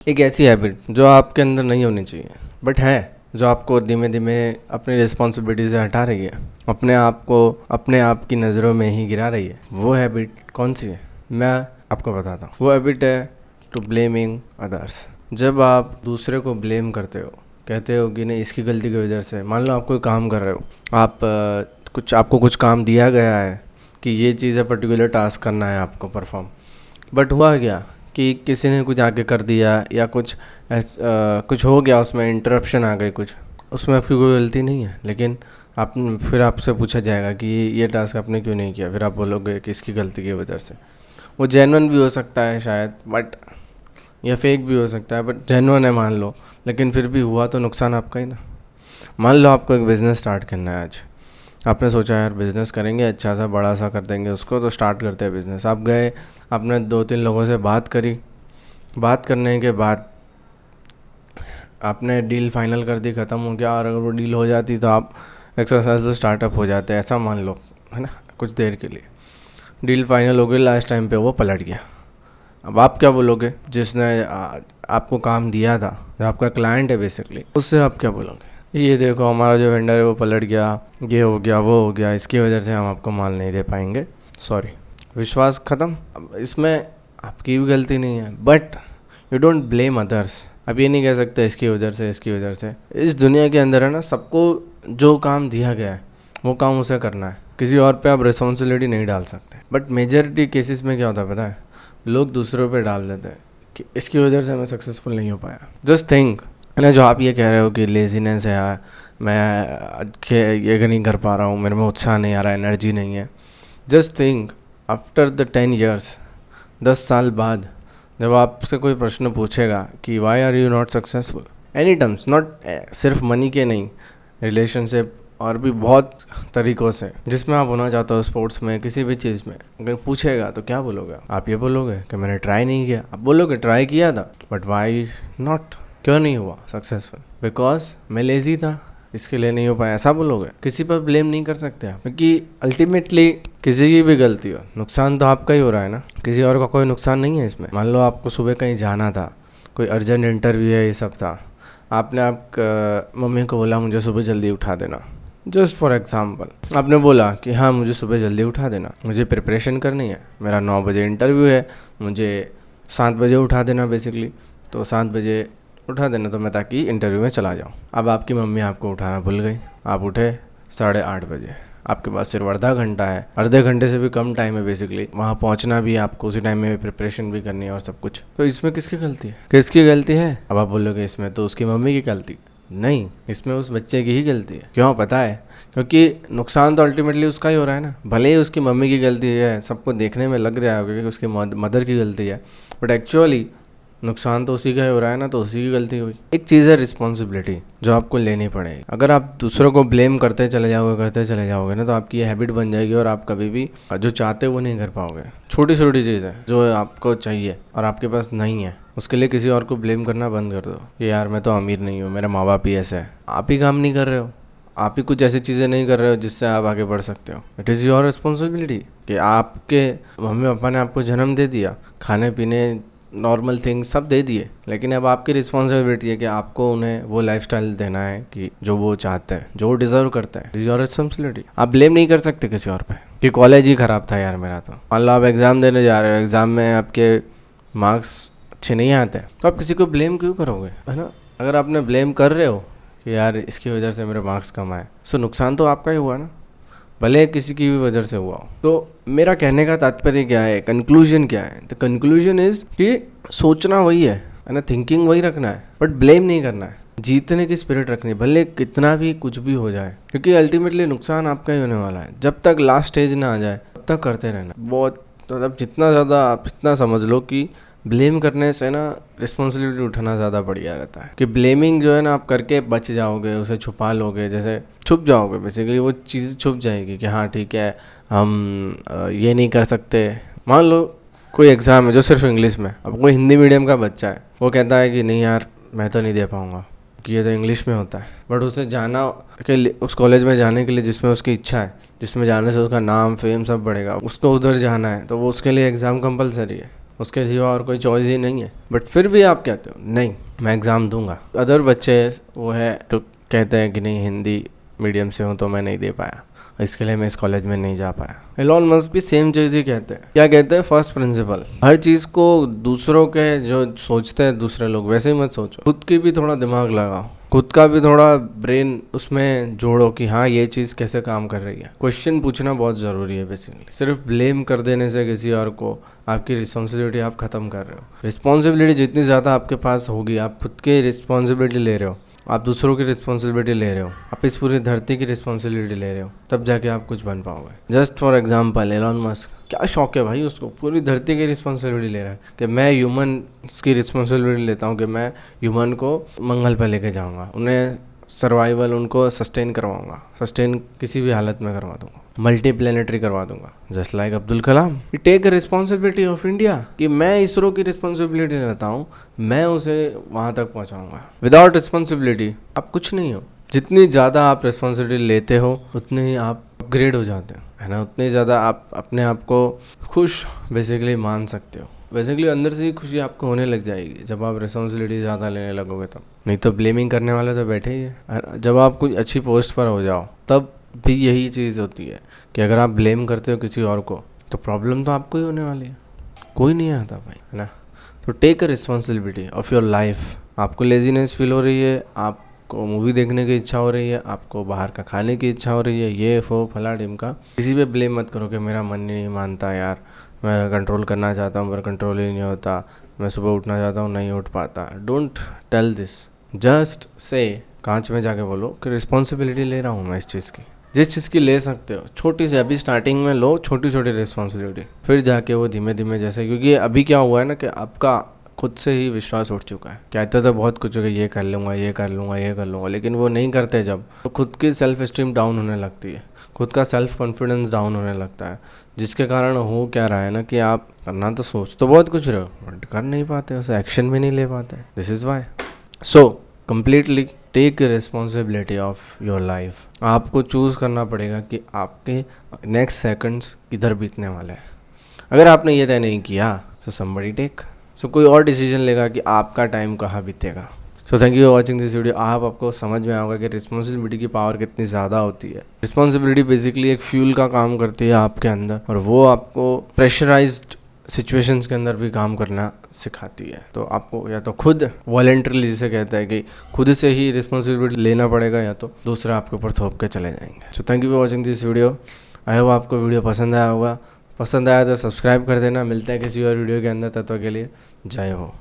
एक ऐसी हैबिट जो आपके अंदर नहीं होनी चाहिए बट है, जो आपको धीमे धीमे अपनी रिस्पॉन्सिबिलिटी से हटा रही है, अपने आप को अपने आप की नज़रों में ही गिरा रही है। वो हैबिट कौन सी है, मैं आपको बताता हूँ। वो हैबिट है टू ब्लेमिंग अदर्स। जब आप दूसरे को ब्लेम करते हो, कहते हो कि नहीं इसकी गलती की वजह से, मान लो आप कोई काम कर रहे हो, आपको कुछ काम दिया गया है कि ये चीज़ है, पर्टिकुलर टास्क करना है आपको परफॉर्म, बट हुआ क्या कि किसी ने कुछ आगे कर दिया या कुछ हो गया, उसमें इंटरप्शन आ गई, कुछ उसमें आपकी कोई गलती नहीं है, लेकिन फिर आपसे पूछा जाएगा कि ये टास्क आपने क्यों नहीं किया। फिर आप बोलोगे कि इसकी गलती की वजह से। वो जेन्युइन भी हो सकता है शायद, बट या फेक भी हो सकता है, बट जेन्युइन है मान लो, लेकिन फिर भी हुआ तो नुकसान आपका ही ना। मान लो आपको एक बिज़नेस स्टार्ट करना है। आज आपने सोचा यार बिज़नेस करेंगे, अच्छा सा बड़ा सा कर देंगे उसको, तो स्टार्ट करते हैं बिज़नेस। आप गए, आपने 2-3 लोगों से बात करी, बात करने के बाद आपने डील फाइनल कर दी, ख़त्म हो गया। और अगर वो डील हो जाती तो आप सक्सेसफुल स्टार्टअप हो जाते, ऐसा मान लो, है ना। कुछ देर के लिए डील फाइनल हो गई, लास्ट टाइम पे वो पलट गया। अब आप क्या बोलोगे? जिसने आपको काम दिया था, जो आपका क्लाइंट है बेसिकली, उससे आप क्या बोलोगे? ये देखो हमारा जो वेंडर है वो पलट गया, ये हो गया, वो हो गया, इसकी वजह से हम आपको माल नहीं दे पाएंगे, सॉरी। विश्वास ख़त्म। अब इसमें आपकी भी गलती नहीं है, but you don't blame others. अब ये नहीं कह सकते इसकी वजह से, इसकी वजह से। इस दुनिया के अंदर है ना, सबको जो काम दिया गया है वो काम उसे करना है, किसी और पे आप रिस्पॉन्सिबिलिटी नहीं डाल सकते। बट मेजॉरिटी केसेस में क्या होता है पता है, लोग दूसरों पे डाल देते हैं कि इसकी वजह से मैं सक्सेसफुल नहीं हो पाया। जस्ट थिंक, है ना, जो आप ये कह रहे हो कि लेजीनेस है यार, मैं ये नहीं कर पा रहा हूँ, मेरे में उत्साह नहीं आ रहा, एनर्जी नहीं है। Just think, after the 10 years, 10 साल बाद जब आपसे कोई प्रश्न पूछेगा कि why are you not successful, any terms, not सिर्फ मनी के नहीं, रिलेशनशिप और भी बहुत तरीक़ों से जिसमें आप होना चाहते हो, स्पोर्ट्स में, किसी भी चीज़ में, अगर पूछेगा तो क्या बोलोगे आप? ये बोलोगे कि मैंने ट्राई नहीं किया। आप बोलोगे ट्राई किया था, बट वाई नॉट, क्यों नहीं हुआ सक्सेसफुल? बिकॉज मैं लेज़ी था, इसके लिए नहीं हो पाया, ऐसा बोलोगे। किसी पर ब्लेम नहीं कर सकते आप, क्योंकि अल्टीमेटली किसी की भी गलती हो, नुकसान तो आपका ही हो रहा है ना, किसी और का कोई नुकसान नहीं है इसमें। मान लो आपको सुबह कहीं जाना था, कोई अर्जेंट इंटरव्यू है, ये सब था, आपने मम्मी को बोला मुझे सुबह जल्दी उठा देना, जस्ट फॉर एग्जाम्पल। आपने बोला कि हाँ मुझे सुबह जल्दी उठा देना, मुझे प्रिपरेशन करनी है, मेरा 9 बजे इंटरव्यू है, मुझे 7 बजे उठा देना बेसिकली। तो 7 बजे उठा देना तो मैं ताकि इंटरव्यू में चला जाऊँ। अब आपकी मम्मी आपको उठाना भूल गई, आप उठे 8:30 बजे, आपके पास सिर्फ आधा घंटा है, आधे घंटे से भी कम टाइम है बेसिकली, वहाँ पहुँचना भी आपको, उसी टाइम में प्रिपरेशन भी करनी है और सब कुछ। तो इसमें किसकी गलती है? किसकी गलती है? अब आप बोलोगे इसमें तो उसकी मम्मी की गलती नहीं, इसमें उस बच्चे की ही गलती है। क्यों पता है? क्योंकि नुकसान तो अल्टीमेटली उसका ही हो रहा है ना। भले ही उसकी मम्मी की गलती है, सबको देखने में लग रहा है कि उसकी मदर की गलती है, बट एक्चुअली नुकसान तो उसी का ही हो रहा है ना, तो उसी की गलती हुई। एक चीज़ है रिस्पॉन्सिबिलिटी, जो आपको लेनी पड़ेगी। अगर आप दूसरों को ब्लेम करते चले जाओगे ना, तो आपकी ये हैबिट बन जाएगी और आप कभी भी जो चाहते वो नहीं कर पाओगे। छोटी छोटी चीज़ है जो आपको चाहिए और आपके पास नहीं है, उसके लिए किसी और को ब्लेम करना बंद कर दो। ये यार मैं तो अमीर नहीं हूँ, मेरे माँ बाप ही ऐसे है। आप ही काम नहीं कर रहे हो, आप ही कुछ ऐसी चीज़ें नहीं कर रहे हो जिससे आप आगे बढ़ सकते हो। इट इज़ योर रिस्पॉन्सिबिलिटी कि आपके मम्मी पापा ने आपको जन्म दे दिया, खाने पीने नॉर्मल थिंग्स सब दे दिए, लेकिन अब आपकी रिस्पॉन्सिबिलिटी है कि आपको उन्हें वो लाइफस्टाइल देना है कि जो वो चाहते हैं, जो वो डिज़र्व करते हैं। It is your responsibility. आप ब्लेम नहीं कर सकते किसी और पे कि कॉलेज ही ख़राब था यार मेरा। तो मान लो आप एग्ज़ाम देने जा रहे हो, एग्ज़ाम में आपके मार्क्स अच्छे नहीं आते, तो आप किसी को ब्लेम क्यों करोगे, है ना। अगर आपने ब्लेम कर रहे हो कि यार इसकी वजह से मेरे मार्क्स कम आए, सो नुकसान तो आपका ही हुआ ना, भले किसी की भी वजह से हुआ हो। तो मेरा कहने का तात्पर्य क्या है, कंक्लूजन क्या है? द कंक्लूजन इज़ कि सोचना वही है ना, थिंकिंग वही रखना है, बट ब्लेम नहीं करना है। जीतने की स्पिरिट रखनी है, भले कितना भी कुछ भी हो जाए, क्योंकि अल्टीमेटली नुकसान आपका ही होने वाला है। जब तक लास्ट स्टेज ना आ जाए तब तक करते रहना। बहुत मतलब जितना ज़्यादा आप इतना समझ लो कि ब्लेम करने से ना रिस्पॉन्सिबिलिटी उठाना ज़्यादा बढ़िया रहता है। कि ब्लेमिंग जो है ना आप करके बच जाओगे, उसे छुपा लोगे, जैसे छुप जाओगे बेसिकली, वो चीज़ छुप जाएगी कि हाँ ठीक है हम ये नहीं कर सकते। मान लो कोई एग्ज़ाम है जो सिर्फ इंग्लिश में, अब कोई हिंदी मीडियम का बच्चा है, वो कहता है कि नहीं यार मैं तो नहीं दे पाऊँगा कि ये तो इंग्लिश में होता है, बट उसे जाना के लिए, उस कॉलेज में जाने के लिए जिसमें उसकी इच्छा है, जिसमें जाने से उसका नाम फेम सब बढ़ेगा, उसको उधर जाना है, तो वो उसके लिए एग्ज़ाम कंपलसरी है। उसके सिवा और कोई चॉइस ही नहीं है, बट फिर भी आप कहते हो नहीं मैं एग्ज़ाम दूंगा। अदर बच्चे वो है तो कहते हैं कि नहीं हिंदी मीडियम से हूँ तो मैं नहीं दे पाया, इसके लिए मैं इस कॉलेज में नहीं जा पाया। एलोन मस्क भी सेम चीज़ ही कहते हैं। क्या कहते हैं? First principle. हर चीज़ को दूसरों के जो सोचते हैं दूसरे लोग वैसे ही मत सोचो, खुद की भी थोड़ा दिमाग लगाओ, खुद का भी थोड़ा ब्रेन उसमें जोड़ो कि हाँ ये चीज़ कैसे काम कर रही है। क्वेश्चन पूछना बहुत ज़रूरी है बेसिकली। सिर्फ ब्लेम कर देने से किसी और को आपकी रिस्पॉन्सिबिलिटी आप ख़त्म कर रहे हो। रिस्पॉन्सिबिलिटी जितनी ज़्यादा आपके पास होगी, आप खुद की रिस्पॉन्सिबिलिटी ले रहे हो, आप दूसरों की रिस्पॉन्सिबिलिटी ले रहे हो, आप इस पूरी धरती की रिस्पॉन्सिबिलिटी ले रहे हो, तब जाके आप कुछ बन पाओगे। Just for example Elon Musk, क्या शौक है भाई उसको, पूरी धरती की रिस्पॉन्सिबिलिटी ले रहा है कि मैं ह्यूमन की रिस्पॉन्सिबिलिटी लेता हूँ कि मैं ह्यूमन को मंगल पर लेके जाऊँगा, उन्हें सर्वाइवल उनको सस्टेन करवाऊँगा, सस्टेन किसी भी हालत में करवा दूँगा, मल्टी प्लेनेटरी करवा दूंगा। Just like Abdul Kalam, take responsibility of India कि मैं इसरो की रिस्पॉन्सिबिलिटी लेता हूँ, मैं उसे वहाँ तक पहुँचाऊँगा। विदाउट रिस्पॉन्सिबिलिटी आप कुछ नहीं हो। जितनी ज़्यादा आप रिस्पॉन्सिबिलिटी लेते हो उतने ही आप अपग्रेड हो जाते हो, है ना, उतने ज़्यादा आप अपने आप को खुश बेसिकली मान सकते हो। बेसिकली अंदर से ही खुशी आपको होने लग जाएगी जब आप रिस्पॉन्सिबिलिटी ज़्यादा लेने लगोगे तब। नहीं तो ब्लेमिंग करने वाले तो बैठे ही है। जब आप कोई अच्छी पोस्ट पर हो जाओ तब भी यही चीज़ होती है कि अगर आप ब्लेम करते हो किसी और को तो प्रॉब्लम तो आपको ही होने वाली है, कोई नहीं आता भाई, है ना। तो take a responsibility of your life. आपको लेजीनेस फील हो रही है, आपको मूवी देखने की इच्छा हो रही है, आपको बाहर का खाने की इच्छा हो रही है, ये वो फला ढिमका, किसी पे ब्लेम मत करो कि मेरा मन नहीं मानता यार, मैं कंट्रोल करना चाहता हूँ पर कंट्रोल ही नहीं होता, मैं सुबह उठना चाहता हूँ नहीं उठ पाता। Don't tell this, just say कांच में जाके बोलो कि रिस्पॉन्सिबिलिटी ले रहा हूँ मैं इस चीज़ की। जिस चीज़ की ले सकते हो छोटी से, अभी स्टार्टिंग में लो छोटी छोटी रिस्पॉन्सिबिलिटी, फिर जाके वो धीमे धीमे जैसे, क्योंकि अभी क्या हुआ है ना कि आपका खुद से ही विश्वास उठ चुका है। कहते तो बहुत कुछ हो गया, ये कर लूँगा ये कर लूँगा ये कर लूँगा, लेकिन वो नहीं करते जब, तो खुद की सेल्फ स्टीम डाउन होने लगती है, खुद का सेल्फ कॉन्फिडेंस डाउन होने लगता है, जिसके कारण हो क्या रहा है ना कि आप करना तो सोच तो बहुत कुछ रहे हो बट कर नहीं पाते, उसे एक्शन भी नहीं ले पाते। This is why. So completely take responsibility of your life. आपको चूज़ करना पड़ेगा कि आपके नेक्स्ट सेकंड्स किधर बीतने वाले हैं। अगर आपने ये तय नहीं किया तो समबडी टेक, सो कोई और डिसीजन लेगा कि आपका टाइम कहाँ बीतेगा। So thank you for watching this video. आपको समझ में आएगा कि रिस्पॉन्सिबिलिटी की पावर कितनी ज़्यादा होती है। रिस्पॉन्सिबिलिटी बेसिकली एक फ्यूल का काम करती है आपके अंदर, और वो आपको प्रेशराइज्ड सिचुएशंस के अंदर भी काम करना सिखाती है। तो आपको या तो खुद वॉलेंटरली, जिसे कहते हैं कि खुद से ही रिस्पॉन्सिबिलिटी लेना पड़ेगा, या तो दूसरा आपके ऊपर थोप के चले जाएंगे। सो thank you for watching this video. I hope आपको वीडियो पसंद आया होगा। पसंद आया तो सब्सक्राइब कर देना। मिलते हैं किसी और वीडियो के अंदर, तब तक के लिए जय हो।